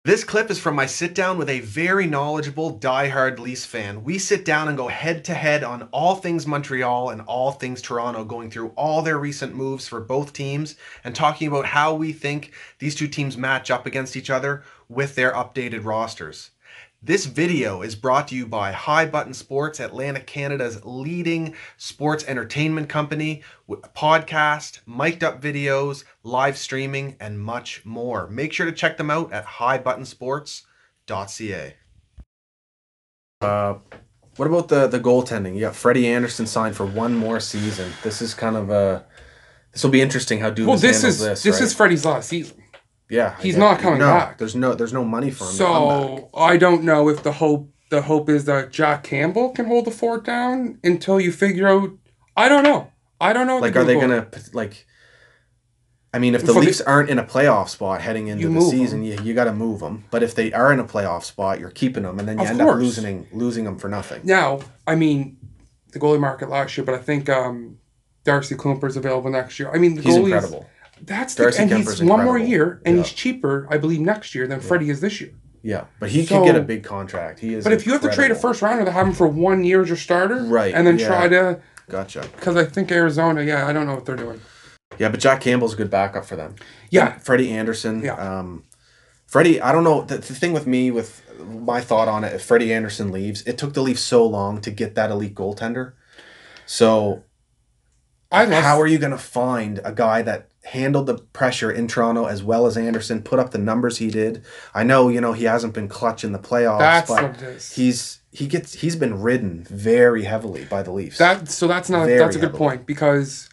This clip is from my sit down with a very knowledgeable diehard Leafs fan. We sit down and go head to head on all things Montreal and all things Toronto, going through all their recent moves for both teams and talking about how we think these two teams match up against each other with their updated rosters. This video is brought to you by High Button Sports, Atlantic Canada's leading sports entertainment company, with a podcast, mic'd up videos, live streaming, and much more. Make sure to check them out at highbuttonsports.ca. What about the goaltending? You got Freddie Andersen signed for one more season. This is kind of this will be interesting how Dubas handles this. This is Freddie's last season. Yeah, he's not coming back. There's no money for him. So I don't know if the hope is that Jack Campbell can hold the fort down until you figure out. I don't know. Like, are they gonna like? I mean, if the Leafs aren't in a playoff spot heading into the season, you got to move them. But if they are in a playoff spot, you're keeping them, and then you end up losing them for nothing. Now, I mean, the goalie market last year, but I think Darcy Kumper's available next year. I mean, he's incredible. And he's one more year, and he's cheaper, I believe, next year than Freddie is this year. Yeah, but he could get a big contract. He is. But if you have to trade a first rounder to have him for 1 year as your starter, right, and then try to, gotcha. Because I think Arizona, I don't know what they're doing. Yeah, but Jack Campbell's a good backup for them. Yeah, and Freddie Andersen. Yeah. Freddie, I don't know. The thing with me, with my thought on it, if Freddie Andersen leaves, it took the Leafs so long to get that elite goaltender. So, how are you going to find a guy that handled the pressure in Toronto as well as Anderson, put up the numbers he did? I know, he hasn't been clutch in the playoffs, that's but what it is. He's been ridden very heavily by the Leafs. That's a good point, because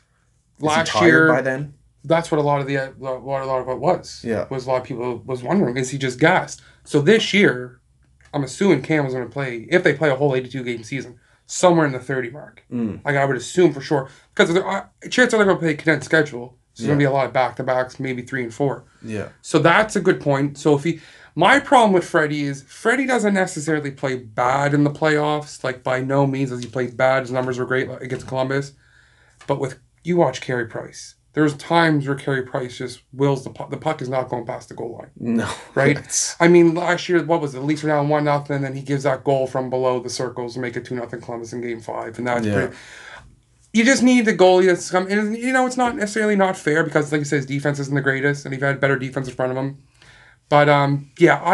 last year by then, that's what a lot of it was. Yeah, was a lot of people was wondering, is he just gassed? So this year, I'm assuming Campbell's going to play, if they play a whole 82 game season, somewhere in the 30 mark. Like, I would assume for sure, because chances are they're going to play a condensed schedule. So there's going to be a lot of back-to-backs, maybe 3 and 4. Yeah. So that's a good point. So my problem with Freddie is Freddie doesn't necessarily play bad in the playoffs. Like, by no means does he play bad. His numbers were great against Columbus. But you watch Carey Price. There's times where Carey Price just wills the puck. The puck is not going past the goal line. No. Right? I mean, last year, what was it? The Leafs were down 1-0, and then he gives that goal from below the circles to make it 2-0 Columbus in Game 5. And that's pretty... You just need the goalie that's come. And, it's not necessarily not fair, because, like you said, his defense isn't the greatest, and he's had better defense in front of him. But, I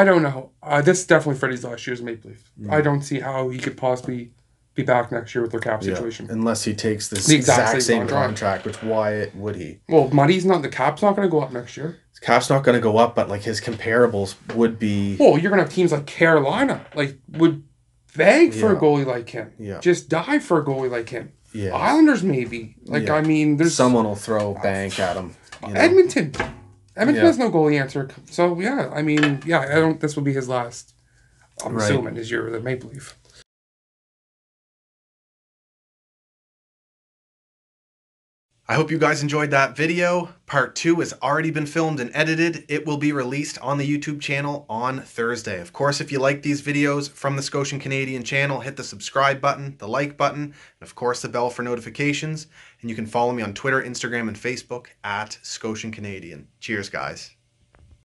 don't know. This is definitely Freddie's last year's Maple Leaf. I don't see how he could possibly be back next year with their cap situation. Unless he takes this exact same contract, which why would he? Well, the cap's not going to go up next year. His cap's not going to go up, but like his comparables would be... Well, you're going to have teams like Carolina, would beg for a goalie like him. Yeah. Just die for a goalie like him. Yeah. Islanders maybe. I mean, there's... Someone will throw bank at him. Edmonton has no goalie answer. So, I mean, I don't... This will be his last, I'm assuming, his year with the Maple Leaf. I hope you guys enjoyed that video. Part 2 has already been filmed and edited. It will be released on the YouTube channel on Thursday. Of course, if you like these videos from the Scotian Canadian channel, hit the subscribe button, the like button, and of course the bell for notifications. And you can follow me on Twitter, Instagram, and Facebook at Scotian Canadian. Cheers, guys.